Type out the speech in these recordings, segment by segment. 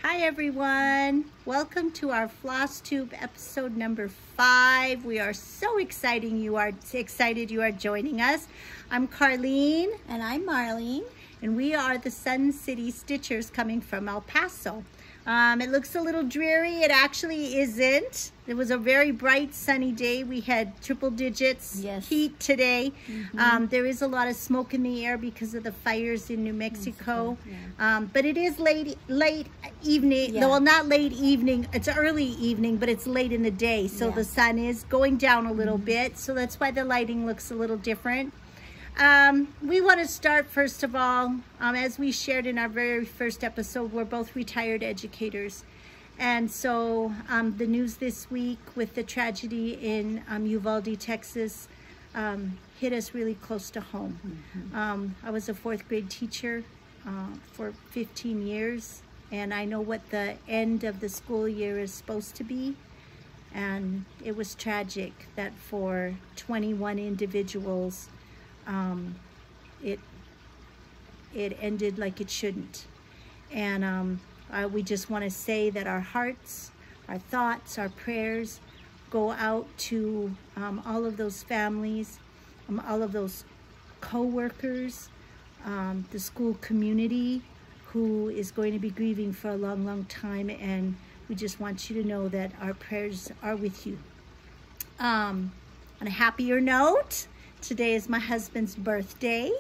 Hi everyone, welcome to our Floss Tube episode number 5. We are so excited you are joining us. I'm Carlene. And I'm Marlene. And we are the Sun City Stitchers coming from El Paso. It looks a little dreary. It actually isn't. It was a very bright sunny day. We had triple digits heat today. There is a lot of smoke in the air because of the fires in New Mexico. But it is late evening. No, well, not late evening. It's early evening, but it's late in the day. So the sun is going down a little bit. So that's why the lighting looks a little different. We want to start first of all, as we shared in our very first episode, we're both retired educators. And so the news this week with the tragedy in Uvalde, Texas, hit us really close to home. I was a 4th grade teacher for 15 years, and I know what the end of the school year is supposed to be. And it was tragic that for 21 individuals, it ended like it shouldn't. And we just want to say that our hearts, our thoughts, our prayers go out to all of those families, all of those co-workers, the school community who is going to be grieving for a long, long time. And we just want you to know that our prayers are with you. On a happier note, today is my husband's birthday,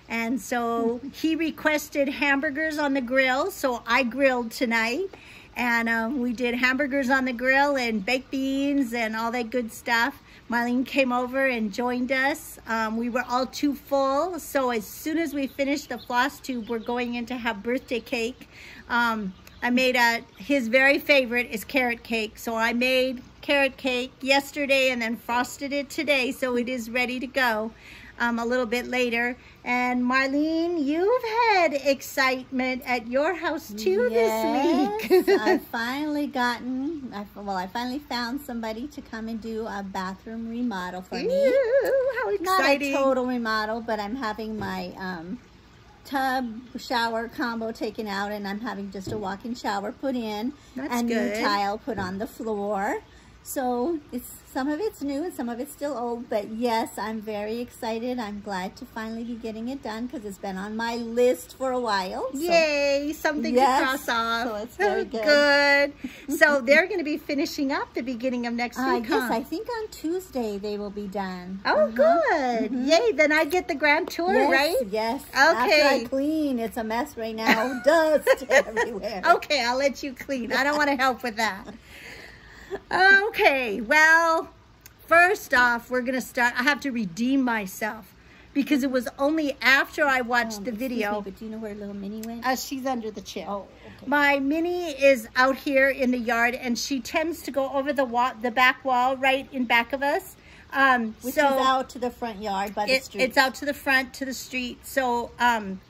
and so he requested hamburgers on the grill, so I grilled tonight, and we did hamburgers on the grill and baked beans and all that good stuff. Marlene came over and joined us. We were all too full, so as soon as we finished the floss tube, we're going in to have birthday cake. I made his very favorite is carrot cake, so I made carrot cake yesterday and then frosted it today, so it is ready to go a little bit later. And Marlene, you've had excitement at your house too this week. I finally found somebody to come and do a bathroom remodel for me. Ew, how exciting. Not a total remodel, but I'm having my tub shower combo taken out, and I'm having just a walk-in shower put in. That's and good. New tile put on the floor. So some of it's new and some of it's still old, but yes, I'm very excited. I'm glad to finally be getting it done because it's been on my list for a while. So. Yay, something to cross off. So it's very good. So they're going to be finishing up the beginning of next week, Yes, I think on Tuesday they will be done. Oh, good. Yay, then I get the grand tour, right? Yes. Okay. After I clean, it's a mess right now. Dust everywhere. Okay, I'll let you clean. I don't want to help with that. Okay, well, first off, we're going to start. I have to redeem myself because it was only after I watched the video. Me, but do you know where little Minnie went? She's under the chair. Oh, okay. My Minnie is out here in the yard, and she tends to go over the back wall right in back of us. Which is out to the front yard by the street. It's out to the front, to the street. So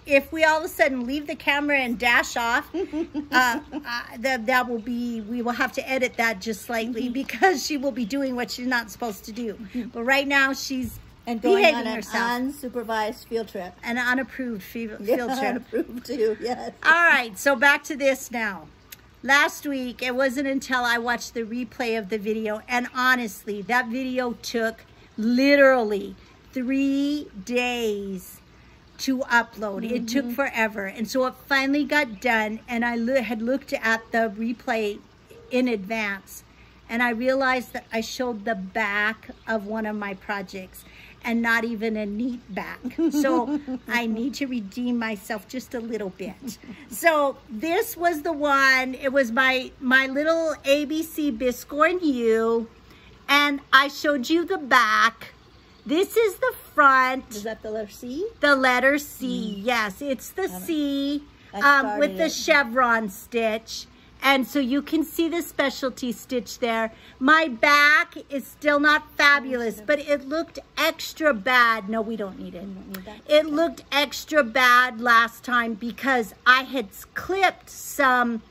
if we all of a sudden leave the camera and dash off, that will be, we will have to edit that just slightly because she will be doing what she's not supposed to do. But right now she's going on an herself. Unsupervised field trip. An unapproved field trip. Unapproved too, yes. All right, so back to this now. Last week, it wasn't until I watched the replay of the video, and honestly, that video took literally 3 days to upload. It took forever, and so it finally got done, and I had looked at the replay in advance, and I realized that I showed the back of one of my projects, and not even a neat back. So I need to redeem myself just a little bit. So this was the one, it was my little ABC Biscorn U, and I showed you the back. This is the front. Is that the letter C? The letter C, yes, it's the C with the chevron stitch. And so you can see the specialty stitch there. My back is still not fabulous, but it looked extra bad. No, we don't need it. It looked extra bad last time because I had clipped some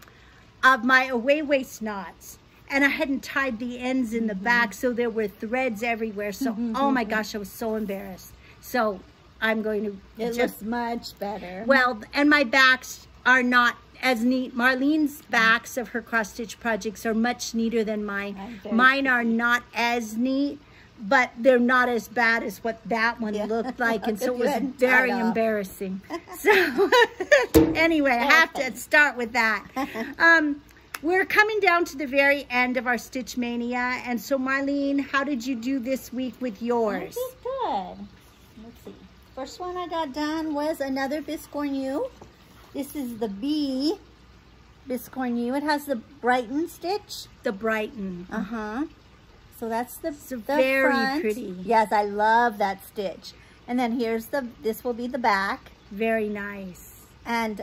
of my away waist knots and I hadn't tied the ends in the back, so there were threads everywhere. So, oh my gosh, I was so embarrassed. So I'm going to It looks much better. Well, and my backs are not as neat. Marlene's backs of her cross stitch projects are much neater than mine. Mine are not as neat, but they're not as bad as what that one looked like, and so it was very embarrassing. So anyway, I have to start with that. We're coming down to the very end of our Stitch Mania, and so Marlene, how did you do this week with yours? I did good. Let's see. First one I got done was another Biscorn U. This is the B Biscorn U. It has the Brighten stitch. The Brighten. So that's the very front. Pretty. Yes, I love that stitch. And then here's this will be the back. Very nice. And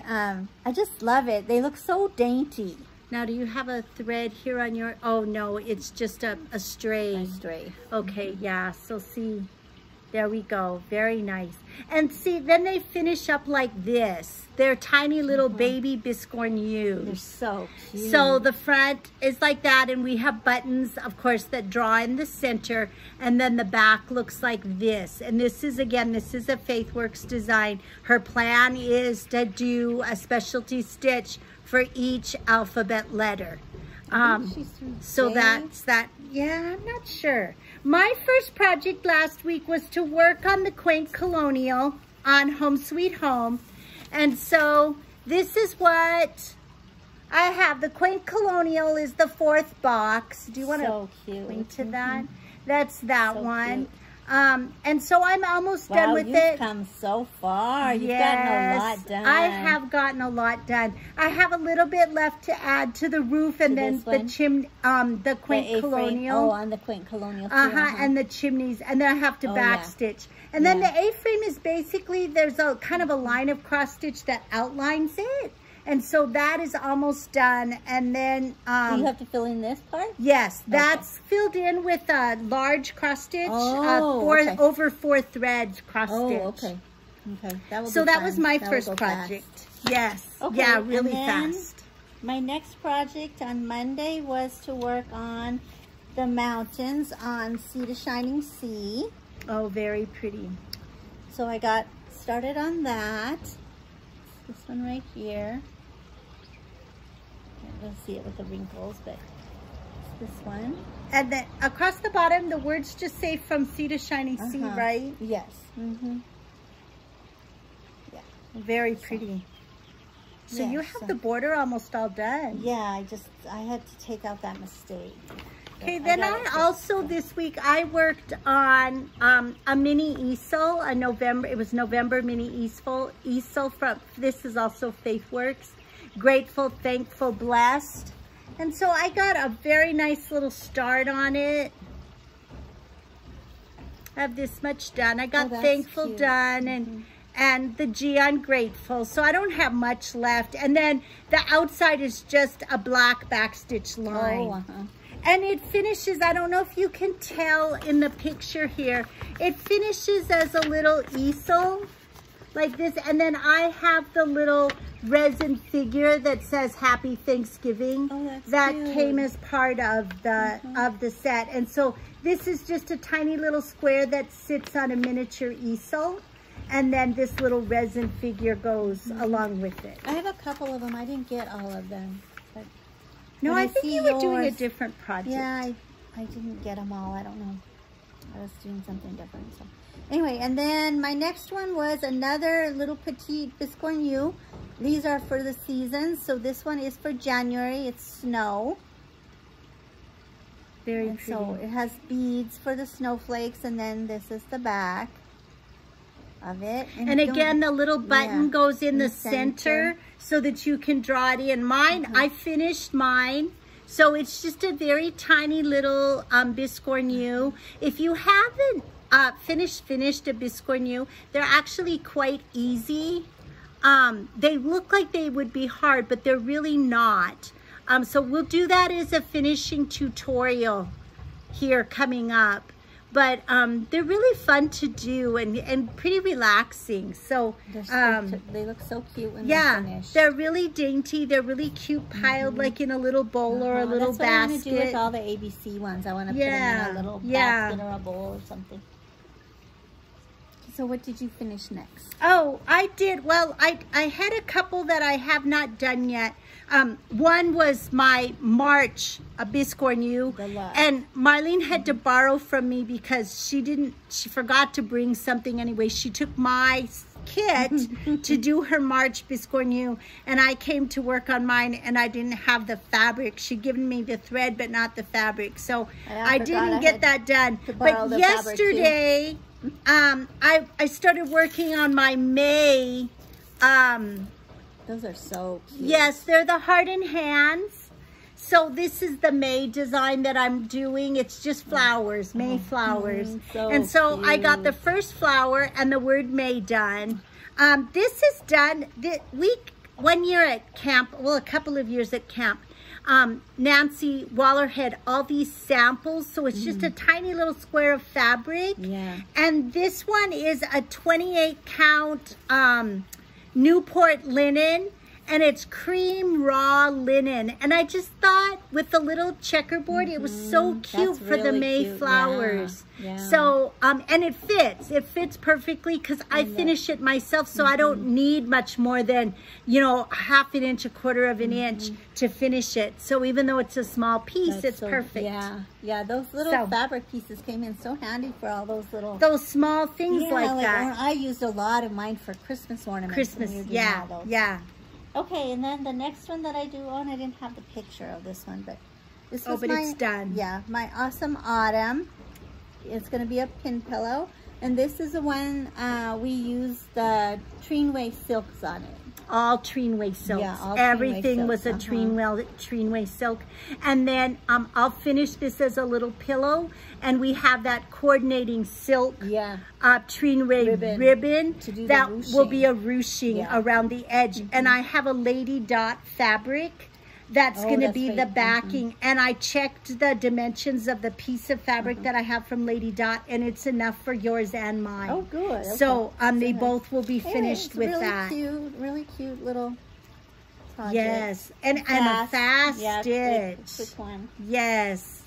I just love it. They look so dainty. Now, do you have a thread here on your, oh no, it's just a stray. A stray. Okay, yeah, so see, there we go, very nice. And see, then they finish up like this. They're tiny little baby Biscorn U. They're so cute. So the front is like that, and we have buttons, of course, that draw in the center, and then the back looks like this. And this is, again, this is a Faithwurks design. Her plan is to do a specialty stitch for each alphabet letter. So that's that. Yeah, I'm not sure. My first project last week was to work on the Quaint Colonial on Home Sweet Home. And so this is what I have. The Quaint Colonial is the 4th box. Do you want to point to that? That's that one. Cute. And so I'm almost done with it. You've come so far. You've gotten a lot done. I have gotten a lot done. I have a little bit left to add to the roof, and then the the Quaint Colonial. Oh, on the Quaint Colonial too. And the chimneys, and then I have to backstitch. And then the A-frame is basically, there's a kind of a line of cross stitch that outlines it. And so that is almost done. And then do you have to fill in this part? Yes, that's filled in with a large cross stitch, over 4 threads cross stitch. Oh, okay. Okay. That was my first project. Yes. Okay. Yeah, really fast. My next project on Monday was to work on the mountains on Sea to Shining Sea. Oh, very pretty. So I got started on that. This one right here. You'll see it with the wrinkles, but it's this one. And then across the bottom, the words just say From Sea to Shining Sea, right? Yes. Yeah. Very pretty. So you have the border almost all done. Yeah, I had to take out that mistake. Okay, then I also this week I worked on a mini easel, it was November mini easel from, this is also Faithwurks. Grateful, Thankful, Blessed. And so I got a very nice little start on it. I have this much done. I got Thankful done and the G on Grateful. So I don't have much left. And then the outside is just a black backstitch line. And it finishes, I don't know if you can tell in the picture here, it finishes as a little easel like this. And then I have the little resin figure that says Happy Thanksgiving. Oh, that came as part of the set. And so this is just a tiny little square that sits on a miniature easel. And then this little resin figure goes along with it. I have a couple of them. I didn't get all of them. But no, I think you were doing a different project. Yeah, I didn't get them all. I don't know. I was doing something different. So anyway, and then my next one was another little petite Biscorn U. These are for the seasons. So this one is for January. It's snow. Very pretty. So it has beads for the snowflakes, and then this is the back of it. And again, the little button goes in the center so that you can draw it in. Mine, I finished mine. So it's just a very tiny little Biscorn U. If you haven't finished a Biscorn U, they're actually quite easy. They look like they would be hard, but they're really not. So we'll do that as a finishing tutorial here coming up. But they're really fun to do and pretty relaxing. So they look so cute when they're finished. They're really dainty. They're really cute, piled like in a little bowl or a little basket. That's what I want to do with all the ABC ones. I want to put them in a little basket or a bowl or something. So what did you finish next? Oh, I did. Well, I had a couple that I have not done yet. One was my March, a Biscorn U, and Marlene had to borrow from me because she forgot to bring something anyway. She took my kit to do her March Biscorn U, and I came to work on mine and I didn't have the fabric. She'd given me the thread but not the fabric, so I didn't get that done. But yesterday I started working on my May. Those are so cute. Yes, they're the heart and hands. So this is the May design that I'm doing. It's just flowers, May flowers. So I got the first flower and the word May done. This is done one year at camp, well, a couple of years at camp. nlwahler had all these samples, so it's just a tiny little square of fabric. Yeah. And this one is a 28 count Newport linen, and it's cream raw linen. And I just thought with the little checkerboard, it was so cute for the May flowers. Yeah. So, and it fits perfectly because I finish it myself, so I don't need much more than, you know, half an inch, a quarter of an inch to finish it. So even though it's a small piece, it's perfect. Yeah, yeah, those little fabric pieces came in so handy for all those little... Those small things like that. I used a lot of mine for Christmas ornaments. Yeah. Okay, and then the next one that I do on, I didn't have the picture of this one, but this was it's done. Yeah, my Awesome Autumn. It's going to be a pin pillow, and this is the one we used the Treenway silks on it. All Treenway silks. Yeah, all everything was a Treenway silk. And then I'll finish this as a little pillow, and we have that coordinating silk Treenway ribbon that will be a ruching around the edge. And I have a lady dot fabric that's going to be the backing. And I checked the dimensions of the piece of fabric that I have from Lady Dot, and it's enough for yours and mine. Oh, good. Okay. So they both will be finished with that. Really cute little project. Yes, and a fast stitch. Quick one. Yes.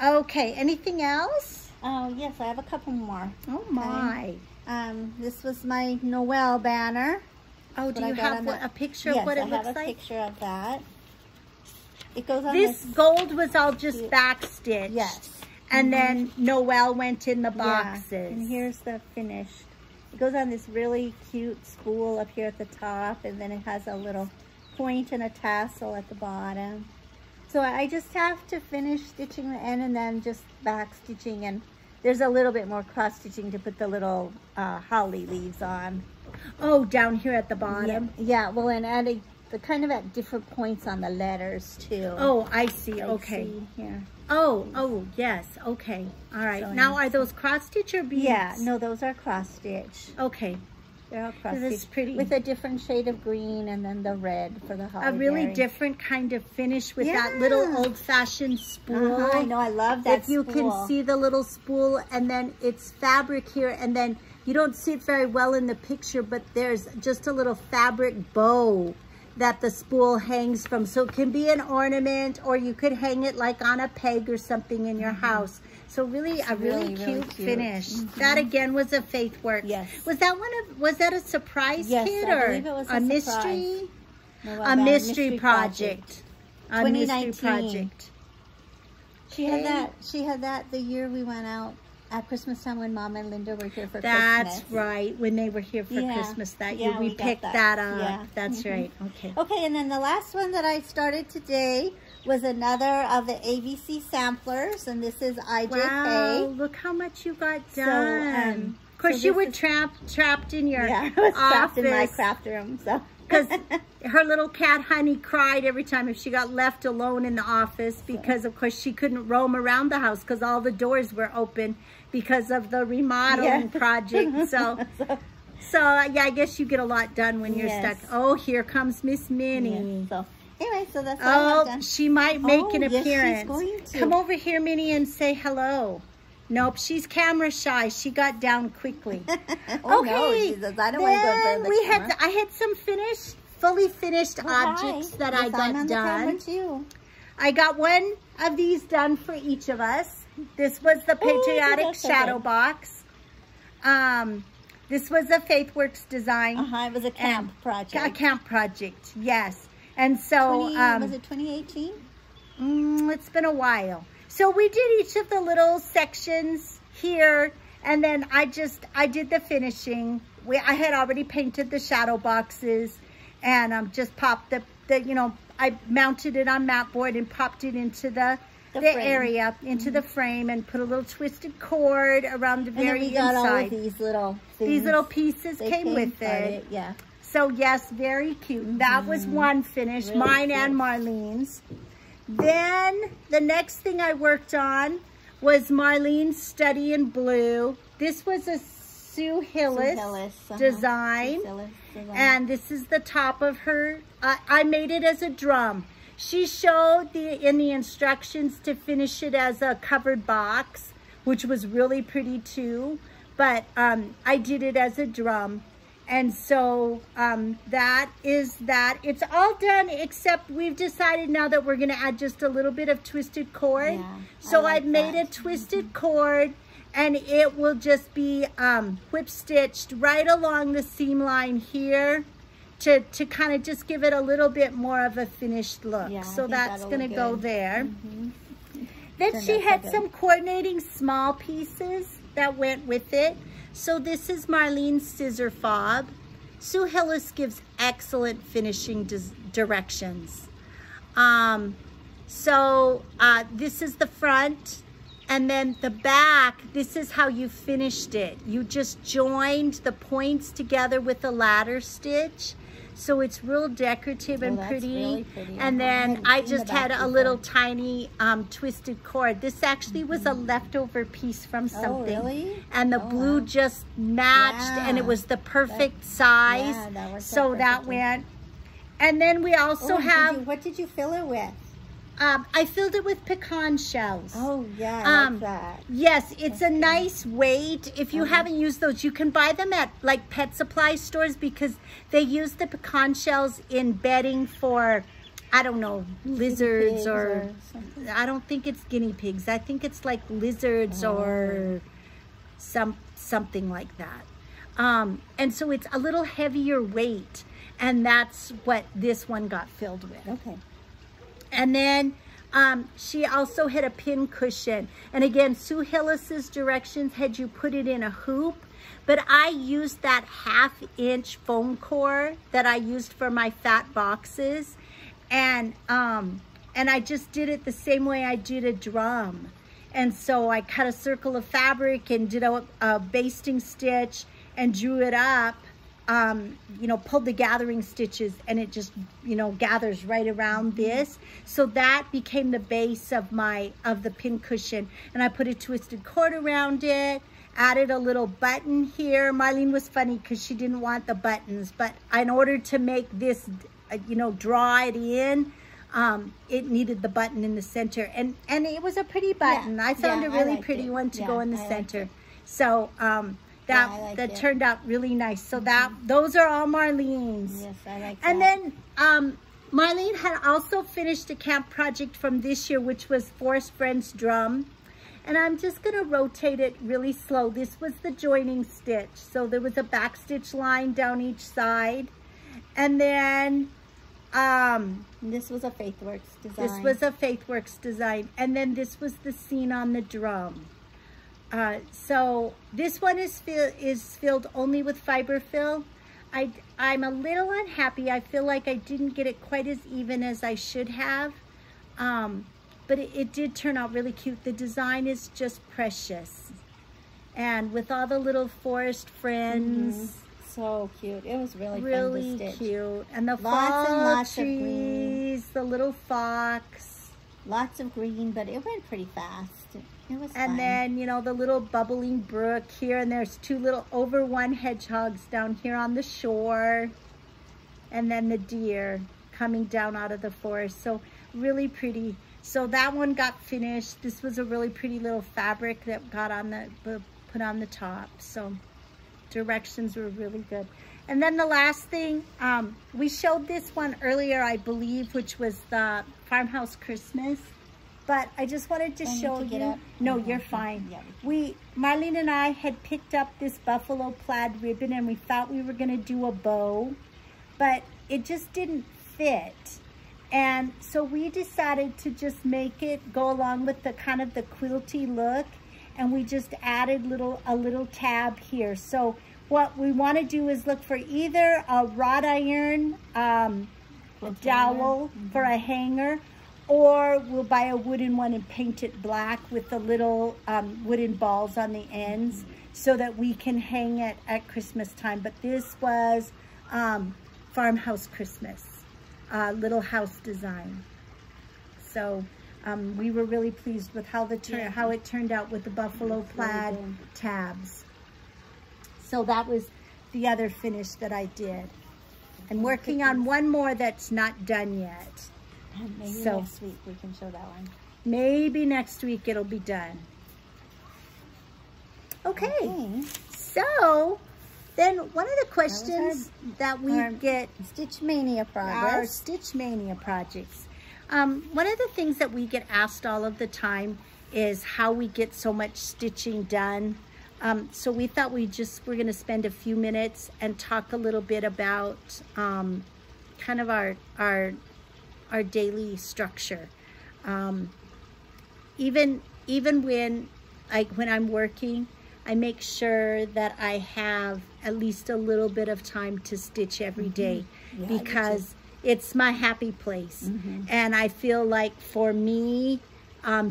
Okay, anything else? Oh, yes, I have a couple more. Oh, my. This was my Noel banner. Oh, do you have a picture of what it looks like? Yes, I have a picture of that. It goes on this gold was all just backstitched. Yes. And then Noel went in the boxes. Yeah. And here's the finished. It goes on this really cute spool up here at the top, and then it has a little point and a tassel at the bottom. So I just have to finish stitching the end and then just back stitching, and there's a little bit more cross stitching to put the little holly leaves on. Oh, down here at the bottom? Yeah, well, and adding the kind of at different points on the letters too. Oh, I see. Okay. See here. Oh, yes. Okay. All right. So now, are those cross stitch or beads? Yeah, no, those are cross stitch. Okay. They're all cross stitch. This is pretty. With a different shade of green and then the red for the holly. A really different kind of finish with that little old-fashioned spool. I know, I love that spool. If you can see the little spool, and then it's fabric here, and then you don't see it very well in the picture, but there's just a little fabric bow that the spool hangs from. So it can be an ornament, or you could hang it like on a peg or something in your house. So really, a really cute finish. That again was a Faithwurks. Yes. Was that a surprise kit, or I believe it was a mystery? No, a mystery project. 2019. She had that the year we went out at Christmas time when Mom and Linda were here for Christmas. That's right, when they were here for Christmas that year. We picked that up. Yeah. That's right. Okay. Okay, and then the last one that I started today was another of the ABC samplers, and this is IJK. Wow, look how much you got done. So, of course, you were trapped in your I was trapped in my craft room, so. Because her little cat Honey cried every time if she got left alone in the office, because of course she couldn't roam around the house because all the doors were open because of the remodeling project. So yeah, I guess you get a lot done when you're stuck. Oh, here comes Miss Minnie. So anyway, so that's all I've done. She might make an appearance. Yes, she's going to. Come over here, Minnie, and say hello. Nope, she's camera shy. She got down quickly. Okay, no, Jesus, I don't want to go for the camera. I had some fully finished objects that I got done. Too. I got one of these done for each of us. This was the Patriotic Shadow Box. This was a Faithwurks design. It was a camp project. A camp project, yes. And so... was it 2018? It's been a while. So we did each of the little sections here, and then I did the finishing. I had already painted the shadow boxes, and just popped I mounted it on mat board and popped it into the area, into the frame, and put a little twisted cord around the very inside. And then we got all of these little things. These little pieces came with it. Yeah. So yes, very cute. That was one finish, really mine cute. And Marlene's. Then the next thing I worked on was Marlene's Study in Blue. This was a Sue Hillis design. And this is the top of her. I made it as a drum. She showed in the instructions to finish it as a covered box, which was really pretty too. But I did it as a drum. And so that is that. It's all done, except we've decided now that we're going to add just a little bit of twisted cord. Yeah, so I've made a twisted cord, and it will just be whip stitched right along the seam line here to kind of just give it a little bit more of a finished look. Yeah, so that's going to go there. Then she had some coordinating small pieces that went with it. So this is Marlene's scissor fob. Sue Hillis gives excellent finishing directions. This is the front, and then the back, this is how you finished it. You just joined the points together with a ladder stitch. So it's real decorative and pretty. Really pretty. And then I just had a little tiny twisted cord. This actually was a leftover piece from something. Oh, really? And the blue just matched, and it was the perfect size. Yeah, that worked so that went. And then we also have... what did you fill it with? I filled it with pecan shells. Oh, yeah, I like that. Yes, it's a nice weight. If you haven't used those, you can buy them at like pet supply stores, because they use the pecan shells in bedding for, I don't know, lizards or something. I don't think it's guinea pigs. I think it's like lizards or something like that. And so it's a little heavier weight, and that's what this one got filled with. Okay. And then she also had a pin cushion. And again, Sue Hillis's directions had you put it in a hoop, but I used that 1/2-inch foam core that I used for my fat boxes. And I just did it the same way I did a drum. And so I cut a circle of fabric and did a basting stitch and drew it up. Pulled the gathering stitches, and it just, gathers right around this. So that became the base of the pin cushion. And I put a twisted cord around it, added a little button here. Marlene was funny because she didn't want the buttons, but in order to make this, draw it in, it needed the button in the center. And it was a pretty button. Yeah. I found a really pretty one to go in the center. So, that turned out really nice. So those are all Marlene's. Yes, I like that. And then Marlene had also finished a camp project from this year, which was Forest Friend's drum. And I'm just gonna rotate it really slow. This was the joining stitch. So there was a back stitch line down each side. And then this was a Faithwurks design. This was a Faithwurks design. And then this was the scene on the drum. So this one is filled only with fiber fill. I'm a little unhappy. I feel like I didn't get it quite as even as I should have. But it did turn out really cute. The design is just precious. And with all the little forest friends. So cute. It was really fun to stitch. Cute. And the fall trees, the little fox. Lots of green, but it went pretty fast. It was fun. Then, the little bubbling brook here, and there's two little over one hedgehogs down here on the shore. And then the deer coming down out of the forest. So really pretty. So that one got finished. This was a really pretty little fabric that got on put on the top. So directions were really good. And then the last thing, we showed this one earlier, I believe, which was the Farmhouse Christmas. but I just wanted to show you. No, you're fine. Yeah. Marlene and I had picked up this buffalo plaid ribbon, and we thought we were going to do a bow, but it just didn't fit. And so we decided to just make it go along with the kind of the quilty look, and we just added a little tab here. So what we want to do is look for either a wrought iron dowel for a hanger, or we'll buy a wooden one and paint it black with the little wooden balls on the ends so that we can hang it at Christmas time. But this was Farmhouse Christmas. Little house design. So we were really pleased with how it turned out with the buffalo plaid tabs. So that was the other finish that I did. I'm working on one more that's not done yet. Maybe next week we can show that one. Maybe next week it'll be done. Okay. So then one of the questions that we get, Stitch Mania projects. Our Stitch Mania projects. One of the things that we get asked all of the time is how we get so much stitching done. So we thought we're going to spend a few minutes and talk a little bit about kind of our daily structure. Even when I'm working, I make sure that I have at least a little bit of time to stitch every day, because it's my happy place. And I feel like for me,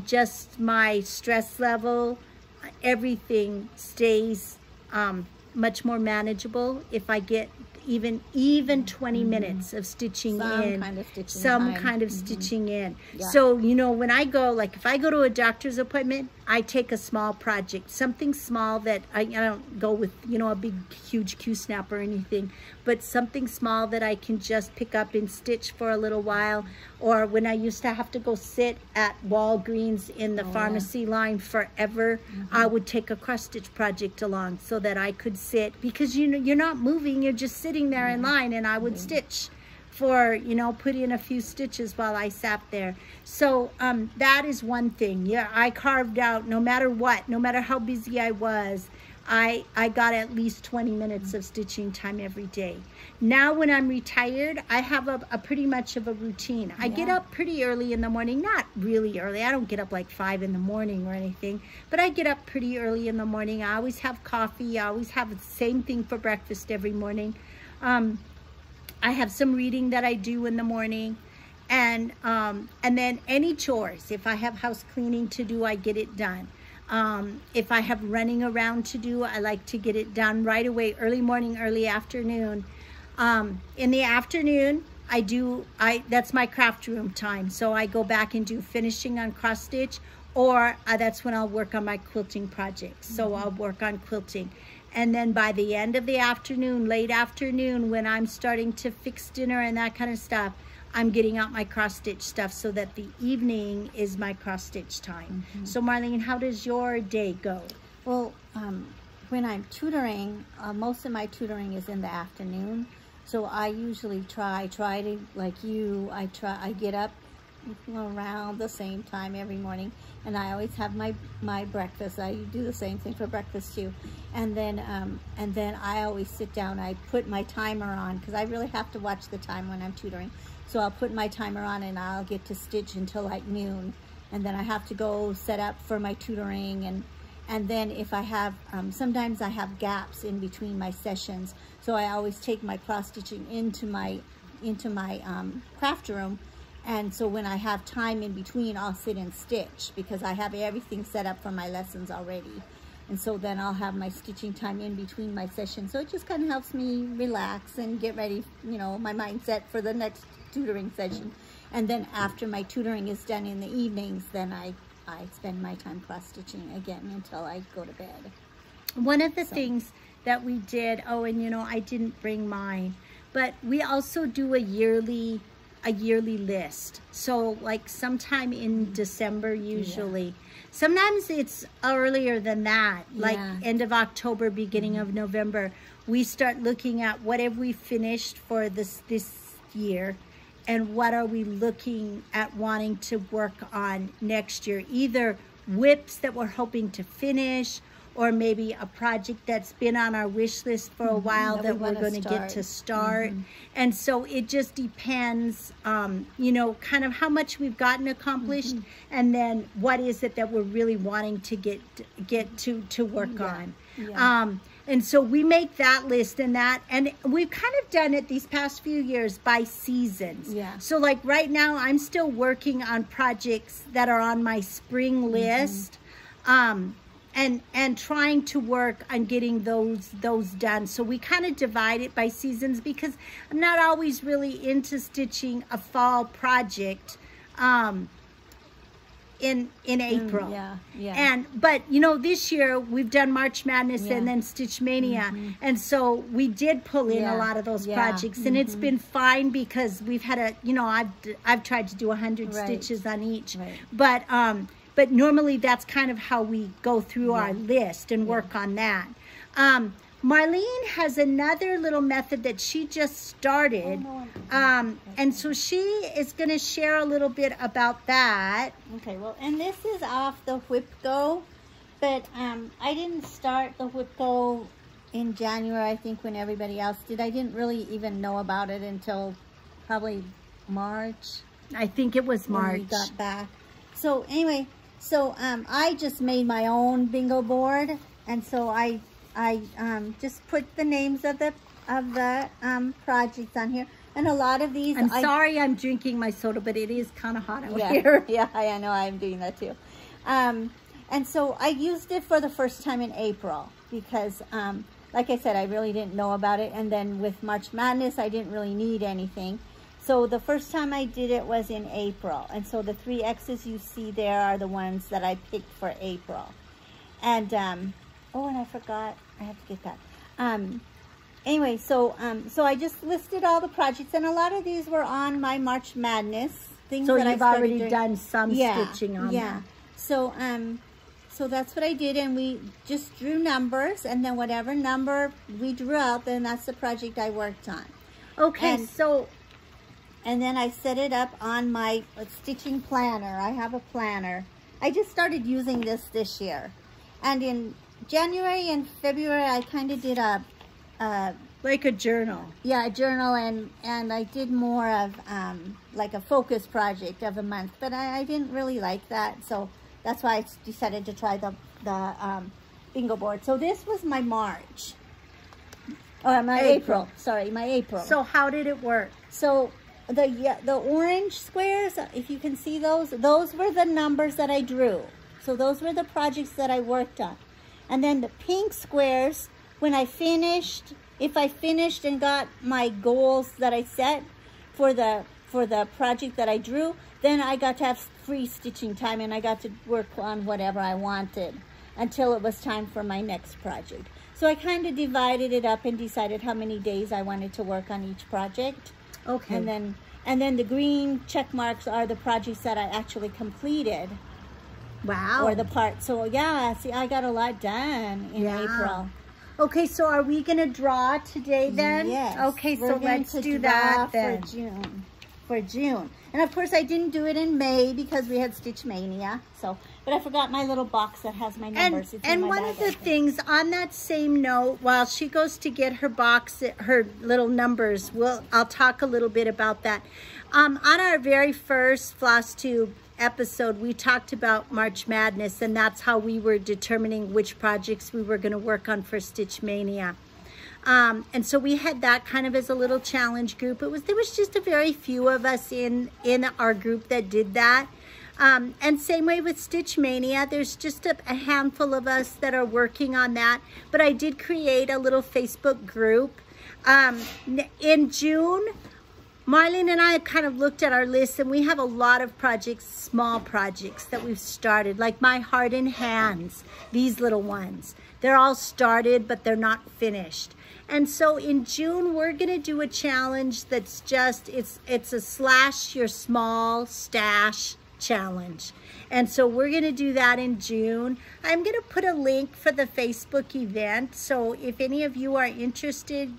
just my stress level, everything stays much more manageable if I get even 20 minutes of stitching some kind of stitching in. So, you know, when I go, like if I go to a doctor's appointment, I take a small project, something small that I don't go with, you know, a big, huge Q-snap or anything, but something small that I can just pick up and stitch for a little while. Or when I used to have to go sit at Walgreens in the pharmacy line forever, I would take a cross-stitch project along so that I could sit, because you know, you're not moving, you're just sitting there in line, and I would stitch for, you know, put in a few stitches while I sat there. So that is one thing. Yeah, I carved out, no matter what, no matter how busy I was, I got at least 20 minutes of stitching time every day. Now when I'm retired, I have a pretty much of a routine. I get up pretty early in the morning, not really early. I don't get up like 5 in the morning or anything, but I get up pretty early in the morning. I always have coffee. I always have the same thing for breakfast every morning. I have some reading that I do in the morning, and then any chores. If I have house cleaning to do, I get it done. If I have running around to do, I like to get it done right away, early morning, early afternoon. In the afternoon, that's my craft room time. So I go back and do finishing on cross stitch, or that's when I'll work on my quilting projects. So I'll work on quilting. And then by the end of the afternoon, late afternoon, when I'm starting to fix dinner and that kind of stuff, I'm getting out my cross-stitch stuff so that the evening is my cross-stitch time. So Marlene, how does your day go? Well, when I'm tutoring, most of my tutoring is in the afternoon. So I usually try to, like you, I get up around the same time every morning, and I always have my breakfast. I do the same thing for breakfast too, and then I always sit down. I put my timer on, because I really have to watch the time when I'm tutoring. So I'll put my timer on, and I'll get to stitch until like noon, and then I have to go set up for my tutoring, and then if I have sometimes I have gaps in between my sessions, so I always take my cross stitching into my craft room. And so when I have time in between, I'll sit and stitch, because I have everything set up for my lessons already. And so then I'll have my stitching time in between my sessions. So it just kind of helps me relax and get ready, you know, my mindset for the next tutoring session. And then after my tutoring is done in the evenings, then I spend my time cross-stitching again until I go to bed. One of the things that we did, and you know, I didn't bring mine, but we also do a yearly list. So like sometime in December usually. Sometimes it's earlier than that, like end of October, beginning of November. We start looking at what have we finished for this year, and what are we looking at wanting to work on next year. Either whips that we're hoping to finish, or maybe a project that's been on our wish list for a while that we're going to get to start. And so it just depends, you know, kind of how much we've gotten accomplished, and then what is it that we're really wanting to get to work on. And so we make that list, and we've kind of done it these past few years by seasons. So like right now, I'm still working on projects that are on my spring list, and trying to work on getting those done. So we kind of divide it by seasons, because I'm not always really into stitching a fall project in April. But you know, this year we've done March Madness and then Stitch Mania, and so we did pull in a lot of those projects, and it's been fine, because we've had a, you know, I've tried to do 100 stitches on each, but normally that's kind of how we go through our list and work on that. Marlene has another little method that she just started, and so she is going to share a little bit about that. Okay, well, and this is off the Whip Go, but I didn't start the Whip Go in January, I think, when everybody else did. I didn't really even know about it until probably March. I think it was March. When we got back. So anyway, so I just made my own bingo board, and so I just put the names of the projects on here, and a lot of these. I'm sorry, I'm drinking my soda, but it is kind of hot out here. Yeah, I know, I'm doing that too. And so I used it for the first time in April, because like I said, I really didn't know about it, and then with March Madness, I didn't really need anything. So the first time I did it was in April, and so the 3 X's you see there are the ones that I picked for April. And oh, and I forgot, I have to get that. Anyway, so I just listed all the projects, and a lot of these were on my March Madness things. So that you've already done some stitching on that. So so that's what I did, and we just drew numbers, and then whatever number we drew out, then that's the project I worked on. Okay, and then I set it up on my stitching planner. I have a planner. I just started using this year. And in January and February, I kind of did a like a journal. Yeah, a journal, and I did more of like a focus project of a month. But I didn't really like that, so that's why I decided to try the bingo board. So this was my March. My April. Sorry, my April. So how did it work? So the orange squares, if you can see those were the numbers that I drew. So those were the projects that I worked on. And then the pink squares, when I finished, if I finished and got my goals that I set for the project that I drew, then I got to have free stitching time, and I got to work on whatever I wanted until it was time for my next project. So I kind of divided it up and decided how many days I wanted to work on each project. Okay. And then the green check marks are the projects that I actually completed. Wow. Or the part. So yeah, see, I got a lot done in April. Okay, so are we going to draw today then? Yes. Okay, so let's do that then. For June. And of course I didn't do it in May because we had Stitch Mania. So, but I forgot my little box that has my numbers. And one of the things on that same note, while she goes to get her box, her little numbers, I'll talk a little bit about that. On our very first Floss Tube episode, we talked about March Madness, and that's how we were determining which projects we were going to work on for Stitch Mania. And so we had that kind of as a little challenge group. There was just a very few of us in our group that did that. And same way with Stitch Mania, there's just a handful of us that are working on that. But I did create a little Facebook group. In June, Marlene and I kind of looked at our list, and we have a lot of projects, small projects that we've started, like My Heart in Hands, these little ones. They're all started, but they're not finished. And so in June, we're going to do a challenge that's just, it's a slash your small stash challenge. And so we're going to do that in June. I'm going to put a link for the Facebook event. So if any of you are interested,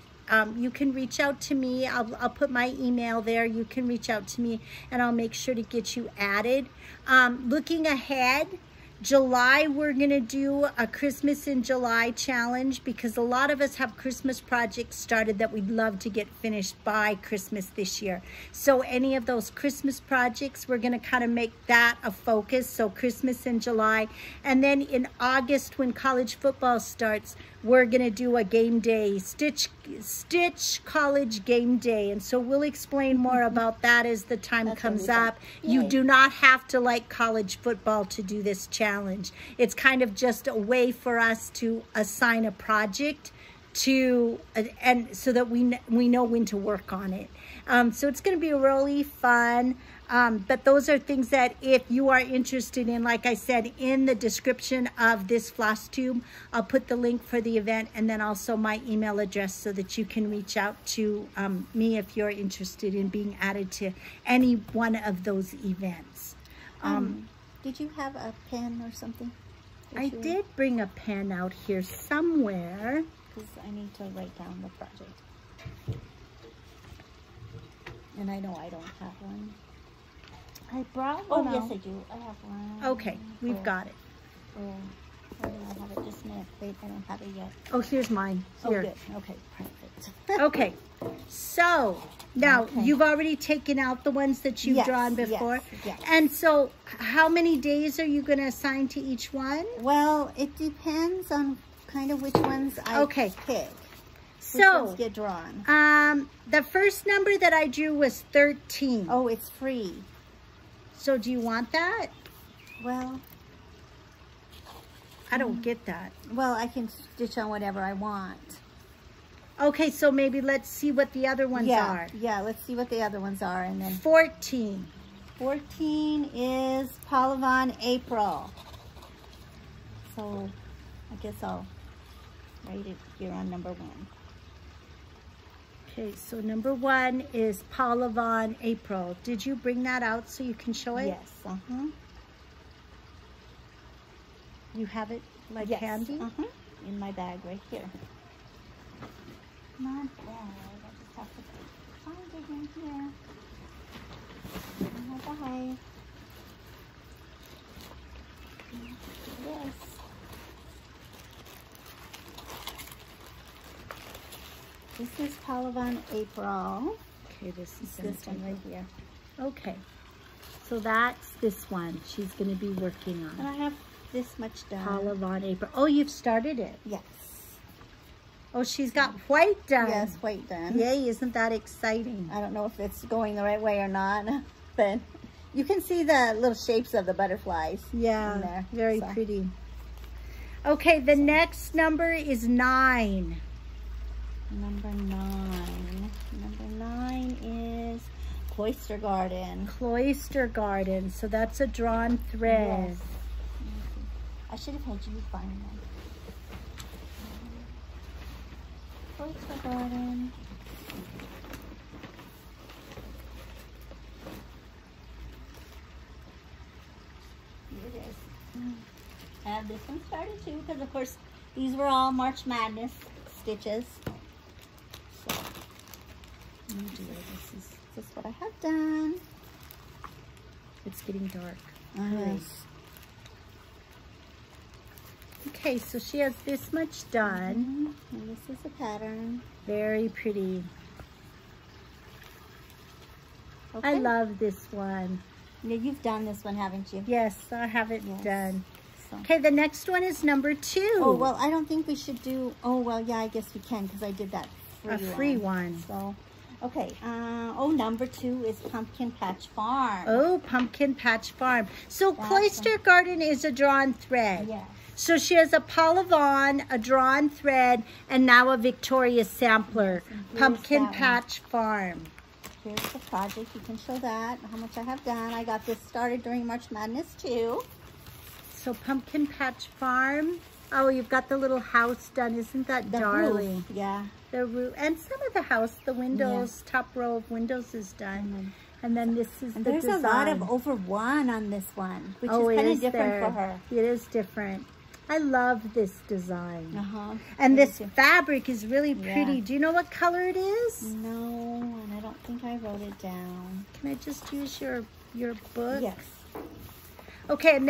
you can reach out to me. I'll put my email there. You can reach out to me and I'll make sure to get you added. Looking ahead, July, we're gonna do a Christmas in July challenge because a lot of us have Christmas projects started that we'd love to get finished by Christmas this year. So any of those Christmas projects, we're gonna kind of make that a focus. So Christmas in July. And then in August, when college football starts, we're gonna do a game day, Stitch College Game Day. And so we'll explain more about that as the time comes up. You do not have to like college football to do this challenge. It's kind of just a way for us to assign a project to, and so that we know when to work on it. So it's gonna be really fun. But those are things that if you are interested in, like I said, in the description of this floss tube, I'll put the link for the event and then also my email address so that you can reach out to me if you're interested in being added to any one of those events. Did you have a pen or something? I did bring a pen out here somewhere. Because I need to write down the project. And I know I don't have one. I brought one. Oh, yes, I do. I have one. Okay, we've got it. Oh, where do I have it? Just a minute. Wait, I don't have it yet. Oh, here's mine. Here. Oh, good. Okay, perfect. Okay, so now you've already taken out the ones that you've drawn before. Yes. And so how many days are you going to assign to each one? Well, it depends on kind of which ones I pick. Which ones get drawn. The first number that I drew was 13. Oh, it's free. So do you want that? Well, I don't get that. Well, I can stitch on whatever I want. Okay, so maybe let's see what the other ones are. Yeah, let's see what the other ones are. And then 14. 14 is Palavon April. So I guess I'll write it here on number 1. Okay, so number 1 is Palavon April. Did you bring that out so you can show it? Yes. You have it like handy? In my bag right here. Not bad. I just have to find it in here. In my bag. Yes. This is Palavon April. Okay, this is this one right here. Okay, so that's this one she's going to be working on. And I have this much done. Palavon April. Oh, you've started it? Yes. Oh, she's got white done. Yes, white done. Yay, isn't that exciting? I don't know if it's going the right way or not, but you can see the little shapes of the butterflies. Yeah, in there, very pretty. Okay, the next number is 9. Number 9. Number 9 is Cloister Garden. Cloister Garden. So that's a drawn thread. Yes. I should have had you find them. Cloister Garden. Here it is. I have this one started too because of course these were all March Madness stitches. So, this is what I have done. It's getting dark. Yes. Okay, so she has this much done. And this is the pattern. Very pretty. Okay. I love this one. Yeah, you've done this one, haven't you? Yes, I have it done. So. Okay, the next one is number 2. Oh, well, I don't think we should do... Oh, well, yeah, I guess we can because I did that free one. So, okay. Number 2 is Pumpkin Patch Farm. Oh, Pumpkin Patch Farm. So Cloister Garden is a drawn thread. Yes. So she has a Palavon, a drawn thread, and now a Victoria sampler. Pumpkin Patch Farm. Here's the project. You can show that, how much I have done. I got this started during March Madness too. So Pumpkin Patch Farm. Oh, you've got the little house done. Isn't that darling? Roof. Yeah. The roof. And some of the house, the windows, top row of windows is done. And then this is the design. There's a lot of over 1 on this one, which is it kind of is different there. for her. It is different. I love this design. Me And this too. fabric is really pretty. Yeah. Do you know what color it is? No, and I don't think I wrote it down. Can I just use your book? Yes. Okay, and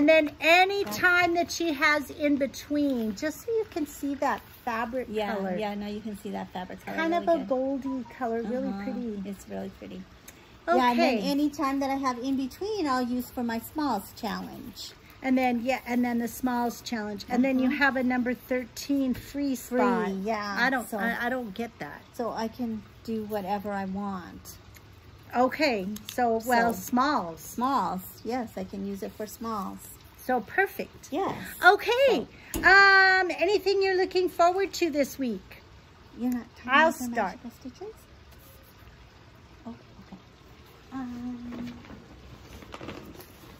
then any time that she has in between, just so you can see that fabric color. Yeah, no, you can see that fabric color. Kind really of a good. goldy color, really pretty. It's really pretty. Okay. Yeah, and then any time that I have in between, I'll use for my smalls challenge. And then, and then the smalls challenge. And then you have a number 13 free spot. Yeah. I don't get that. So I can do whatever I want. Okay, so smalls. Smalls, yes, I can use it for smalls. So perfect. Yes. Okay. Anything you're looking forward to this week? You're not I'll talking start. about magical stitches? Oh, okay.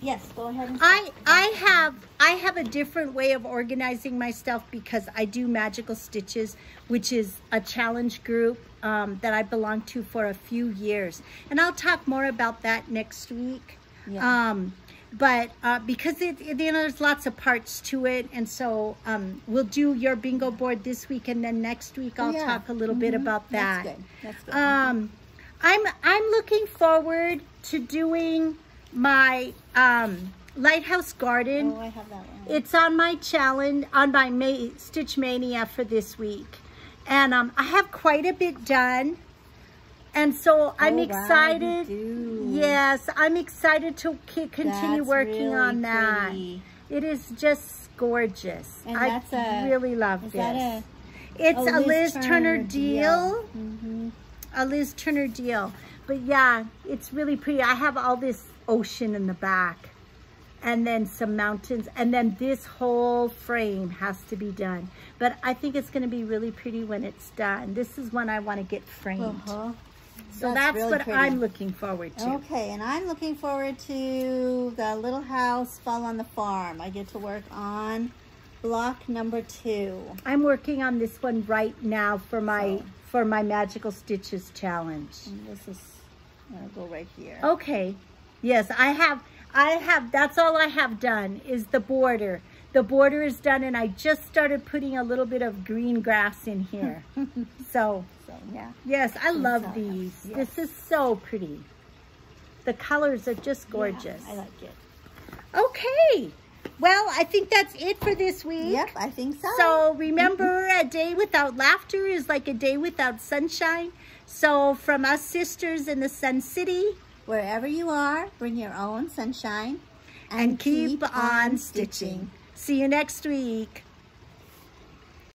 Yes, go ahead and start. I have a different way of organizing my stuff because I do Magical Stitches, which is a challenge group that I belonged to for a few years. And I'll talk more about that next week. Yeah. But because there's lots of parts to it, and so we'll do your bingo board this week, and then next week I'll talk a little bit about that. That's good. That's good. I'm looking forward to doing my lighthouse garden. Oh, I have that one. It's on my challenge, on my Stitch Mania for this week. And I have quite a bit done. And so I'm excited. Wow, you do. Yes, I'm excited to continue working really on that. pretty. It is just gorgeous. And I really love this. It's a a Liz Turner deal. Mm-hmm. A Liz Turner deal. But yeah, it's really pretty. I have all this ocean in the back. And then some mountains. And then this whole frame has to be done. But I think it's going to be really pretty when it's done. This is when I want to get framed. So that's really what pretty. I'm looking forward to. Okay, and I'm looking forward to the little house fall on the farm. I get to work on block number 2. I'm working on this one right now for my Magical Stitches challenge. And this is gonna go right here. Okay. Yes, I have, that's all I have done is the border. The border is done, and I just started putting a little bit of green grass in here. So yeah. Yes, I love these. Yes. This is so pretty. The colors are just gorgeous. Yeah, I like it. Okay. Well, I think that's it for this week. Yep, I think so. So remember, a day without laughter is like a day without sunshine. So from us sisters in the Sun City, wherever you are, bring your own sunshine and keep on stitching. See you next week.